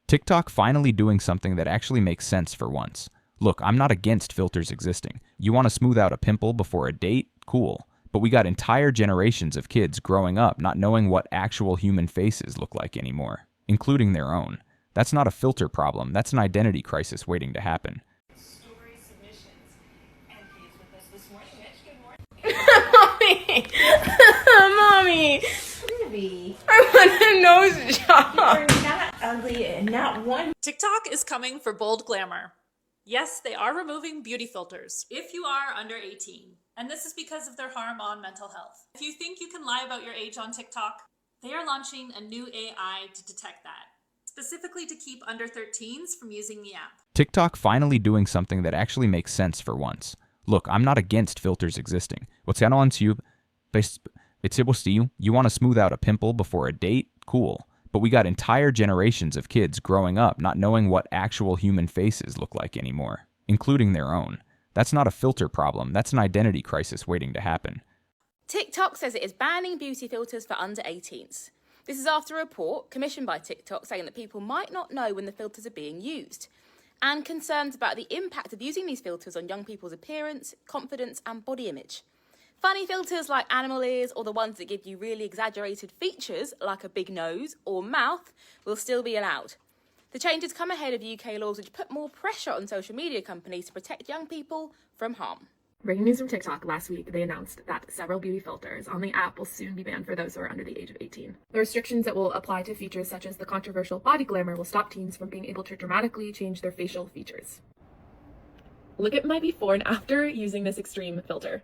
TikTok finally doing something that actually makes sense for once. Look, I'm not against filters existing. You want to smooth out a pimple before a date? Cool. But we got entire generations of kids growing up not knowing what actual human faces look like anymore, including their own. That's not a filter problem, that's an identity crisis waiting to happen. Story submissions. And he is with us this morning. Mitch, good morning. Mommy! Ruby, I want a nose job. you're not ugly and not one. TikTok is coming for bold glamour. Yes, they are removing beauty filters if you are under 18. And this is because of their harm on mental health. If you think you can lie about your age on TikTok, they are launching a new AI to detect that, specifically to keep under 13s from using the app. TikTok finally doing something that actually makes sense for once. Look, I'm not against filters existing. What's going on you? You want to smooth out a pimple before a date? Cool. But we got entire generations of kids growing up not knowing what actual human faces look like anymore, including their own. That's not a filter problem, that's an identity crisis waiting to happen. TikTok says it is banning beauty filters for under 18s. This is after a report commissioned by TikTok saying that people might not know when the filters are being used, and concerns about the impact of using these filters on young people's appearance, confidence, and body image. Funny filters like animal ears or the ones that give you really exaggerated features like a big nose or mouth will still be allowed. The changes come ahead of UK laws which put more pressure on social media companies to protect young people from harm. Breaking news from TikTok last week, they announced that several beauty filters on the app will soon be banned for those who are under the age of 18. The restrictions that will apply to features such as the controversial body glamour will stop teens from being able to dramatically change their facial features. Look at my before and after using this extreme filter.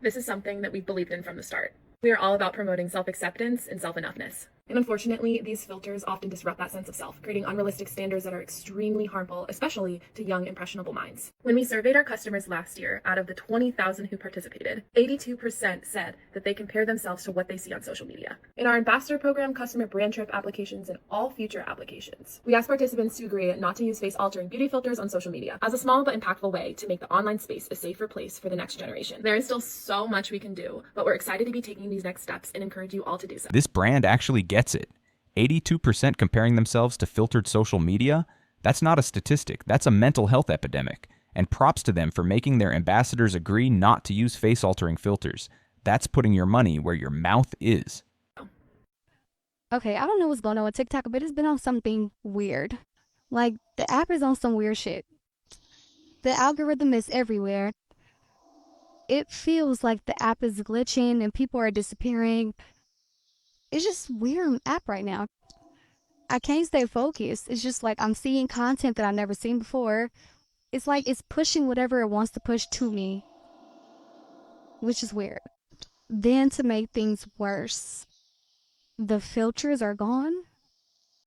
This is something that we've believed in from the start. We are all about promoting self-acceptance and self-enoughness. And unfortunately, these filters often disrupt that sense of self, creating unrealistic standards that are extremely harmful, especially to young, impressionable minds. When we surveyed our customers last year, out of the 20,000 who participated, 82% said that they compare themselves to what they see on social media. In our ambassador program, customer brand trip applications, and all future applications, we ask participants to agree not to use face-altering beauty filters on social media as a small but impactful way to make the online space a safer place for the next generation. There is still so much we can do, but we're excited to be taking these next steps and encourage you all to do so. This brand actually gets it. 82% comparing themselves to filtered social media? That's not a statistic, that's a mental health epidemic. And props to them for making their ambassadors agree not to use face-altering filters. That's putting your money where your mouth is. Okay, I don't know what's going on with TikTok, but it's been on something weird. Like, the app is on some weird shit. The algorithm is everywhere. It feels like the app is glitching and people are disappearing. It's just weird app right now. I can't stay focused. It's just like I'm seeing content that I've never seen before. It's like it's pushing whatever it wants to push to me, which is weird. Then to make things worse, the filters are gone.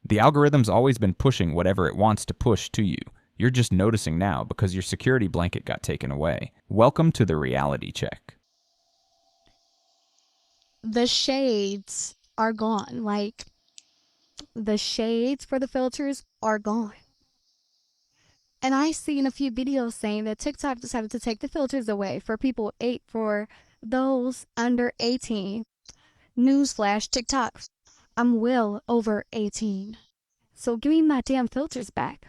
The algorithm's always been pushing whatever it wants to push to you. You're just noticing now because your security blanket got taken away. Welcome to the reality check. The shades are gone. Like, the shades for the filters are gone. And I seen a few videos saying that TikTok decided to take the filters away for for those under 18. Newsflash, TikTok, I'm well over 18. So give me my damn filters back.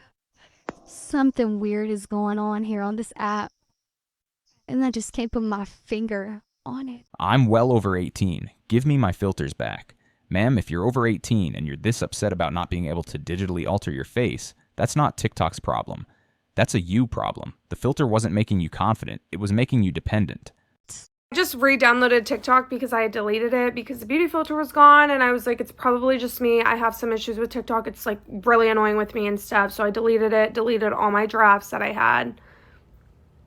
Something weird is going on here on this app. And I just can't put my finger on it. I'm well over 18. Give me my filters back. Ma'am, if you're over 18 and you're this upset about not being able to digitally alter your face, that's not TikTok's problem. That's a you problem. The filter wasn't making you confident. It was making you dependent. I just re-downloaded TikTok because I had deleted it because the beauty filter was gone, and I was like, it's probably just me. I have some issues with TikTok. It's like really annoying with me and stuff. So I deleted it, deleted all my drafts that I had,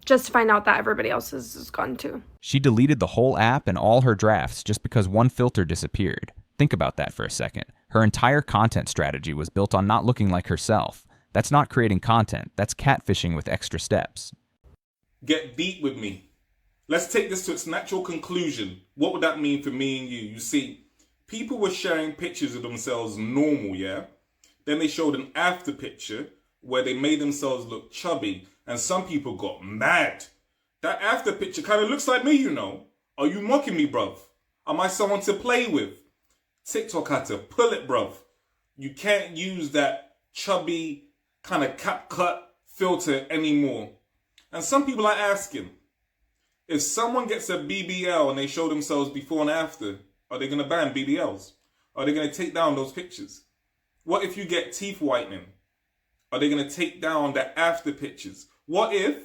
just to find out that everybody else's is gone too. She deleted the whole app and all her drafts just because one filter disappeared. Think about that for a second. Her entire content strategy was built on not looking like herself. That's not creating content. That's catfishing with extra steps. Get deep with me. Let's take this to its natural conclusion. What would that mean for me and you? You see, people were sharing pictures of themselves normal, yeah? Then they showed an after picture where they made themselves look chubby, and some people got mad. That after picture kind of looks like me, you know. Are you mocking me, bruv? Am I someone to play with? TikTok had to pull it, bruv. You can't use that chubby kind of cut filter anymore. And some people are asking, if someone gets a BBL and they show themselves before and after, are they going to ban BBLs? Are they going to take down those pictures? What if you get teeth whitening? Are they going to take down the after pictures? What if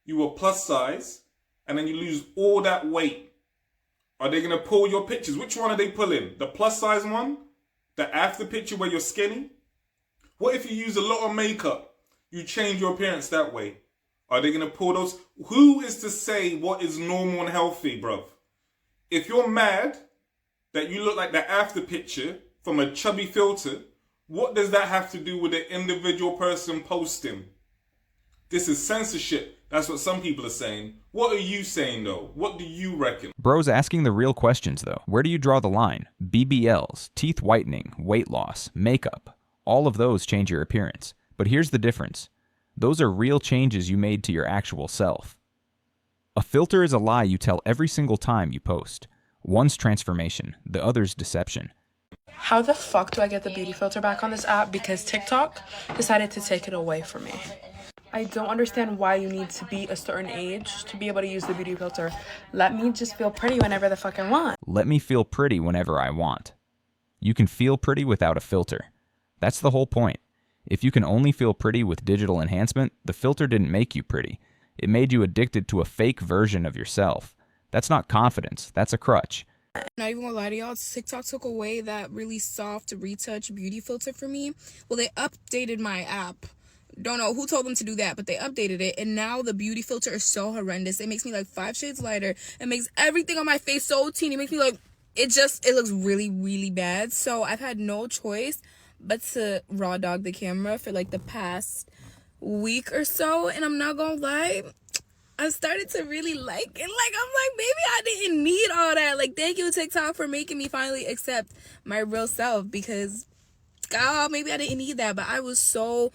you were plus size and then you lose all that weight? Are they going to pull your pictures? Which one are they pulling? The plus size one? The after picture where you're skinny? What if you use a lot of makeup? You change your appearance that way. Are they going to pull those? Who is to say what is normal and healthy, bruv? If you're mad that you look like the after picture from a chubby filter, what does that have to do with the individual person posting? This is censorship. That's what some people are saying. What are you saying, though? What do you reckon? Bro's asking the real questions, though. Where do you draw the line? BBLs, teeth whitening, weight loss, makeup. All of those change your appearance. But here's the difference. Those are real changes you made to your actual self. A filter is a lie you tell every single time you post. One's transformation, the other's deception. How the fuck do I get the beauty filter back on this app? Because TikTok decided to take it away from me. I don't understand why you need to be a certain age to be able to use the beauty filter. Let me just feel pretty whenever the fuck I want. Let me feel pretty whenever I want. You can feel pretty without a filter. That's the whole point. If you can only feel pretty with digital enhancement, the filter didn't make you pretty. It made you addicted to a fake version of yourself. That's not confidence, that's a crutch. Not even gonna lie to y'all, TikTok took away that really soft retouch beauty filter for me. Well, they updated my app. Don't know who told them to do that, but they updated it, and now the beauty filter is so horrendous. It makes me like 5 shades lighter. It makes everything on my face so teeny. It makes me like, it looks really, really bad. So I've had no choice but to raw dog the camera for like the past week or so, and I'm not gonna lie, I started to really like it. Like, I'm like, maybe I didn't need all that. Like, thank you, TikTok, for making me finally accept my real self, because, God, maybe I didn't need that, but I was so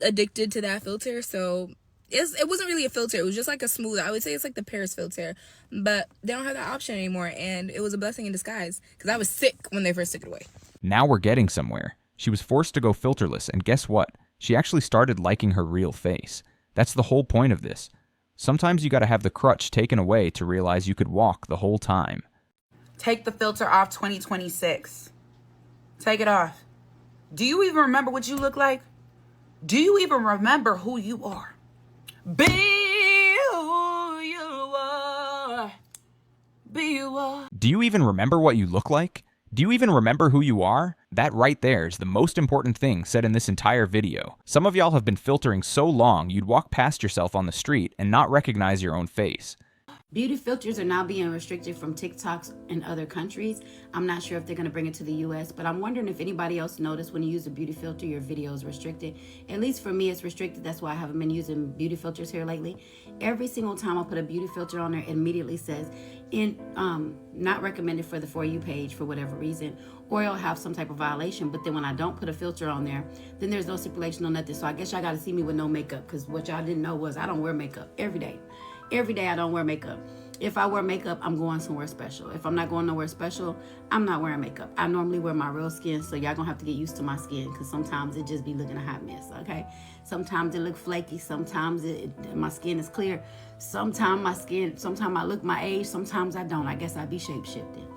addicted to that filter. So it wasn't really a filter. It was just like a smooth, I would say it's like the Paris filter, but they don't have that option anymore, and it was a blessing in disguise, because I was sick when they first took it away. Now we're getting somewhere. She was forced to go filterless, and guess what? She actually started liking her real face. That's the whole point of this. Sometimes you gotta have the crutch taken away to realize you could walk the whole time. Take the filter off 2026. Take it off. Do you even remember what you look like? Do you even remember who you are? Be who you are. Be who you are. Do you even remember what you look like? Do you even remember who you are? That right there is the most important thing said in this entire video. Some of y'all have been filtering so long you'd walk past yourself on the street and not recognize your own face. Beauty filters are now being restricted from TikToks in other countries. I'm not sure if they're going to bring it to the US, but I'm wondering if anybody else noticed when you use a beauty filter, your video is restricted. At least for me, it's restricted. That's why I haven't been using beauty filters here lately. Every single time I put a beauty filter on there, it immediately says, not recommended for the For You page for whatever reason, or it'll have some type of violation. But then when I don't put a filter on there, then there's no stipulation on nothing. So I guess y'all got to see me with no makeup, because what y'all didn't know was I don't wear makeup every day. Every day I don't wear makeup. If I wear makeup, I'm going somewhere special. If I'm not going nowhere special, I'm not wearing makeup. I normally wear my real skin, so y'all gonna have to get used to my skin, because sometimes it just be looking a hot mess, okay? Sometimes it look flaky, sometimes my skin is clear. Sometimes I look my age, sometimes I don't. I guess I be shape-shifting.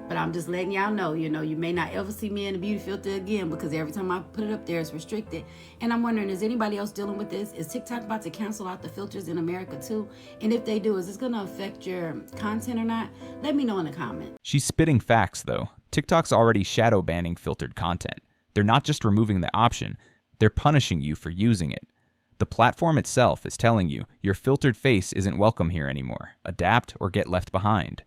But I'm just letting y'all know, you may not ever see me in a beauty filter again, because every time I put it up there, it's restricted. And I'm wondering, is anybody else dealing with this? Is TikTok about to cancel out the filters in America too? And if they do, is this going to affect your content or not? Let me know in the comments. She's spitting facts, though. TikTok's already shadow banning filtered content. They're not just removing the option, they're punishing you for using it. The platform itself is telling you your filtered face isn't welcome here anymore. Adapt or get left behind.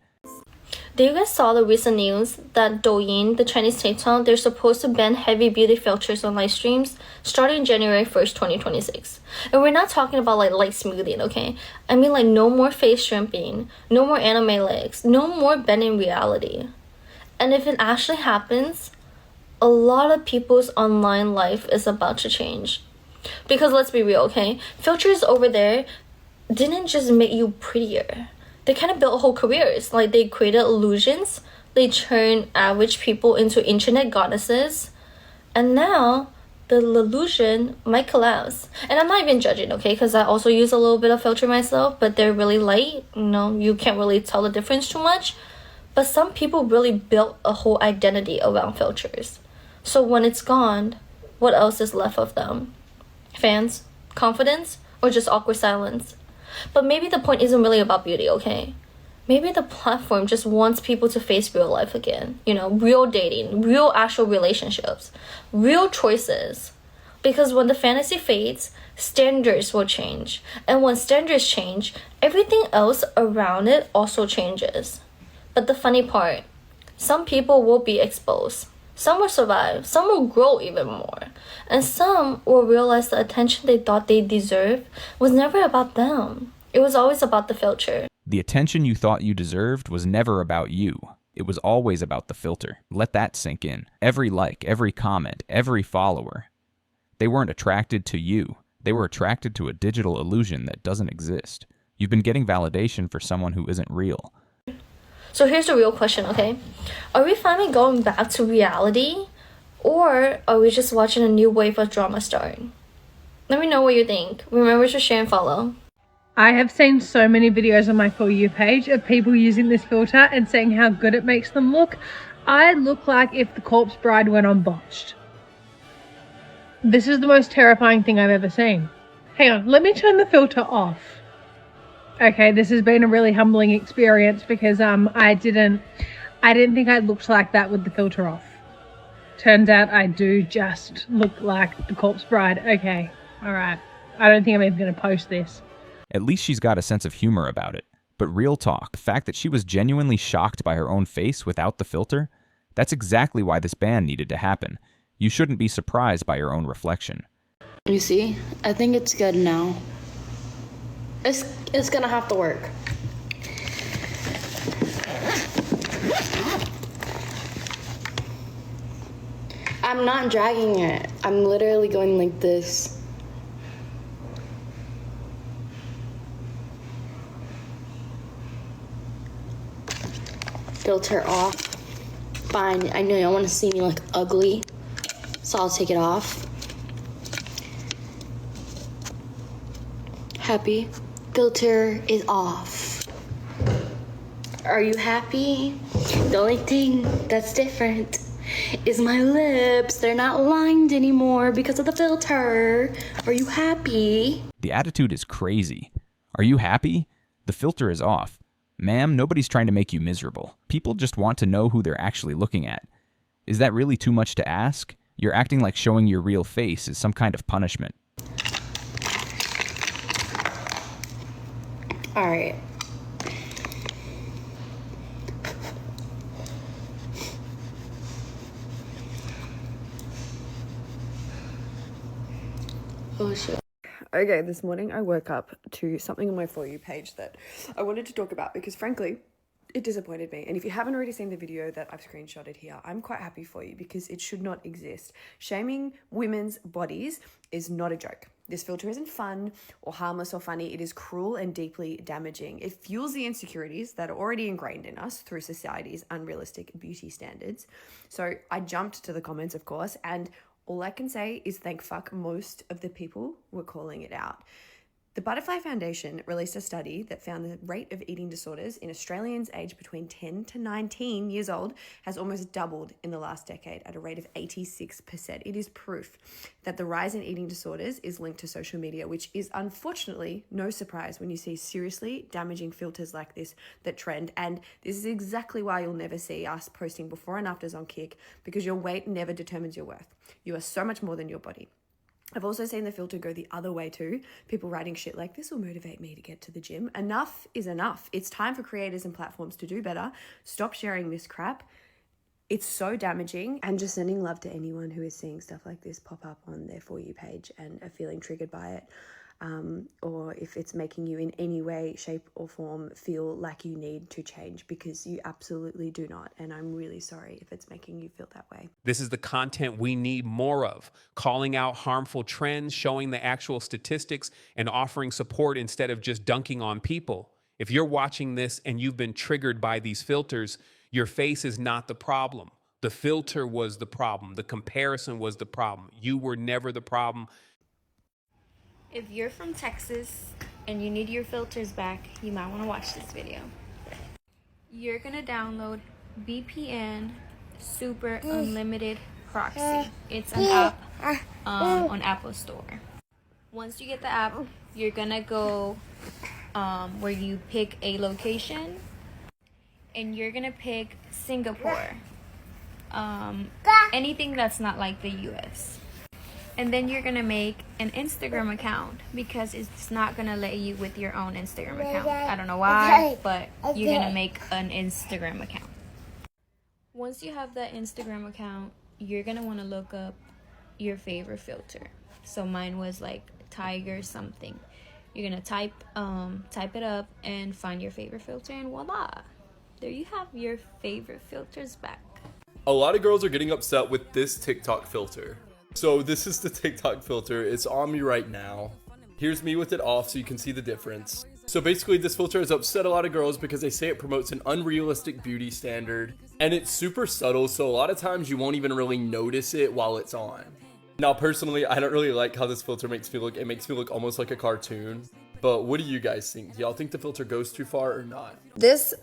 Do you guys saw the recent news that Douyin, the Chinese TikTok, they're supposed to ban heavy beauty filters on live streams starting January 1st, 2026. And we're not talking about like light smoothing, okay? I mean like no more face shrimping, no more anime legs, no more bending reality. And if it actually happens, a lot of people's online life is about to change. Because let's be real, okay? Filters over there didn't just make you prettier. They kind of built whole careers. Like, they created illusions. They turned average people into internet goddesses. And now the illusion might collapse. And I'm not even judging, okay? Because I also use a little bit of filter myself, but they're really light. You know, you can't really tell the difference too much. But some people really built a whole identity around filters. So when it's gone, what else is left of them? Fans? Confidence? Or just awkward silence? But maybe the point isn't really about beauty, okay? Maybe the platform just wants people to face real life again. You know, real dating, real actual relationships, real choices. Because when the fantasy fades, standards will change. And when standards change, everything else around it also changes. But the funny part, some people will be exposed. Some will survive. Some will grow even more. And some will realize the attention they thought they deserved was never about them. It was always about the filter. The attention you thought you deserved was never about you. It was always about the filter. Let that sink in. Every like, every comment, every follower. They weren't attracted to you. They were attracted to a digital illusion that doesn't exist. You've been getting validation for someone who isn't real. So here's the real question, okay? Are we finally going back to reality? Or are we just watching a new wave of drama start? Let me know what you think. Remember to share and follow. I have seen so many videos on my For You page of people using this filter and saying how good it makes them look. I look like if the Corpse Bride went on botched. This is the most terrifying thing I've ever seen. Hang on, let me turn the filter off. Okay, this has been a really humbling experience because I didn't think I looked like that with the filter off. Turns out I do just look like the Corpse Bride. Okay, all right. I don't think I'm even going to post this. At least she's got a sense of humor about it. But real talk, the fact that she was genuinely shocked by her own face without the filter, that's exactly why this ban needed to happen. You shouldn't be surprised by your own reflection. You see, I think it's good now. It's gonna have to work. I'm not dragging it. I'm literally going like this. Filter off. Fine, I know y'all want to see me look ugly, so I'll take it off. Happy? Filter is off. Are you happy? The only thing that's different is my lips. They're not lined anymore because of the filter. Are you happy? The attitude is crazy. Are you happy? The filter is off. Ma'am, nobody's trying to make you miserable. People just want to know who they're actually looking at. Is that really too much to ask? You're acting like showing your real face is some kind of punishment. All right. Oh shit. Okay, this morning I woke up to something on my For You page that I wanted to talk about because frankly, it disappointed me. And if you haven't already seen the video that I've screenshotted here, I'm quite happy for you because it should not exist. Shaming women's bodies is not a joke. This filter isn't fun or harmless or funny. It is cruel and deeply damaging. It fuels the insecurities that are already ingrained in us through society's unrealistic beauty standards. So I jumped to the comments, of course, and all I can say is thank fuck most of the people were calling it out. The Butterfly Foundation released a study that found the rate of eating disorders in Australians aged between 10 to 19 years old has almost doubled in the last decade at a rate of 86%. It is proof that the rise in eating disorders is linked to social media, which is unfortunately no surprise when you see seriously damaging filters like this that trend. And this is exactly why you'll never see us posting before and afters on Kik, because your weight never determines your worth. You are so much more than your body. I've also seen the filter go the other way too. People writing shit like, this will motivate me to get to the gym. Enough is enough. It's time for creators and platforms to do better. Stop sharing this crap. It's so damaging. And just sending love to anyone who is seeing stuff like this pop up on their For You page and are feeling triggered by it. Or if it's making you in any way, shape or form feel like you need to change, because you absolutely do not. And I'm really sorry if it's making you feel that way. This is the content we need more of, calling out harmful trends, showing the actual statistics, and offering support instead of just dunking on people. If you're watching this and you've been triggered by these filters, your face is not the problem. The filter was the problem. The comparison was the problem. You were never the problem. If you're from Texas and you need your filters back, you might want to watch this video. You're gonna download VPN Super Unlimited Proxy. It's an app on Apple Store. Once you get the app, you're gonna go where you pick a location, and you're gonna pick Singapore. Anything that's not like the US. And then you're gonna make an Instagram account because it's not gonna let you with your own Instagram account. I don't know why, but you're gonna make an Instagram account. Once you have that Instagram account, you're gonna wanna look up your favorite filter. So mine was like tiger something. You're gonna type it up and find your favorite filter, and voila, there you have your favorite filters back. A lot of girls are getting upset with this TikTok filter. So this is the TikTok filter. It's on me right now. Here's me with it off so you can see the difference. So basically this filter has upset a lot of girls because they say it promotes an unrealistic beauty standard, and it's super subtle, so a lot of times you won't even really notice it while it's on. Now personally, I don't really like how this filter makes me look. It makes me look almost like a cartoon. But what do you guys think? Do y'all think the filter goes too far or not? This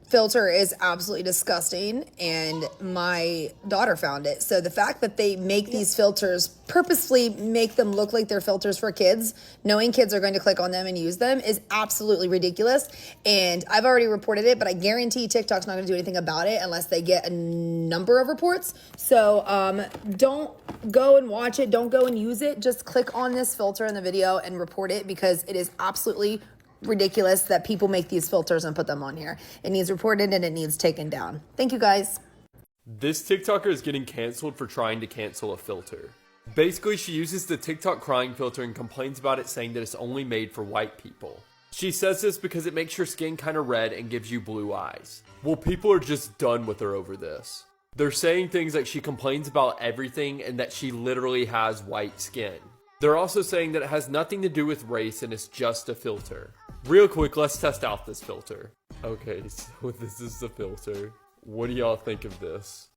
filter is absolutely disgusting, and my daughter found it. So the fact that they make these filters, purposefully make them look like they're filters for kids, knowing kids are going to click on them and use them, is absolutely ridiculous. And I've already reported it, but I guarantee TikTok's not going to do anything about it unless they get a number of reports. So don't go and watch it. Don't go and use it. Just click on this filter in the video and report it, because it is absolutely ridiculous that people make these filters and put them on here. It needs reported and it needs taken down. Thank you guys. This TikToker is getting canceled for trying to cancel a filter. Basically, she uses the TikTok crying filter and complains about it, saying that it's only made for white people. She says this because it makes your skin kind of red and gives you blue eyes. Well, people are just done with her over this. They're saying things like she complains about everything and that she literally has white skin. They're also saying that it has nothing to do with race and it's just a filter. Real quick, let's test out this filter. Okay, so this is the filter. What do y'all think of this?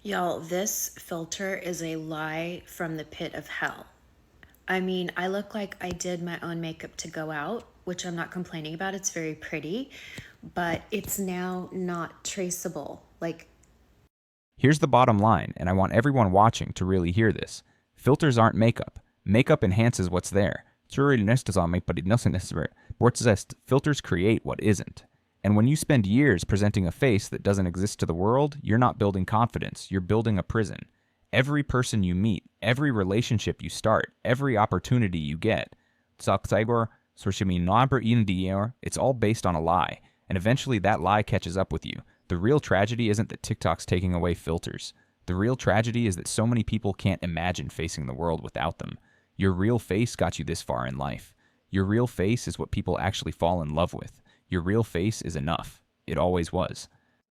Y'all, this filter is a lie from the pit of hell. I mean, I look like I did my own makeup to go out, which I'm not complaining about. It's very pretty, but it's now not traceable. Here's the bottom line, and I want everyone watching to really hear this. Filters aren't makeup. Makeup enhances what's there. Filters create what isn't. And when you spend years presenting a face that doesn't exist to the world, you're not building confidence, you're building a prison. Every person you meet, every relationship you start, every opportunity you get, it's all based on a lie, and eventually that lie catches up with you. The real tragedy isn't that TikTok's taking away filters. The real tragedy is that so many people can't imagine facing the world without them. Your real face got you this far in life. Your real face is what people actually fall in love with. Your real face is enough. It always was.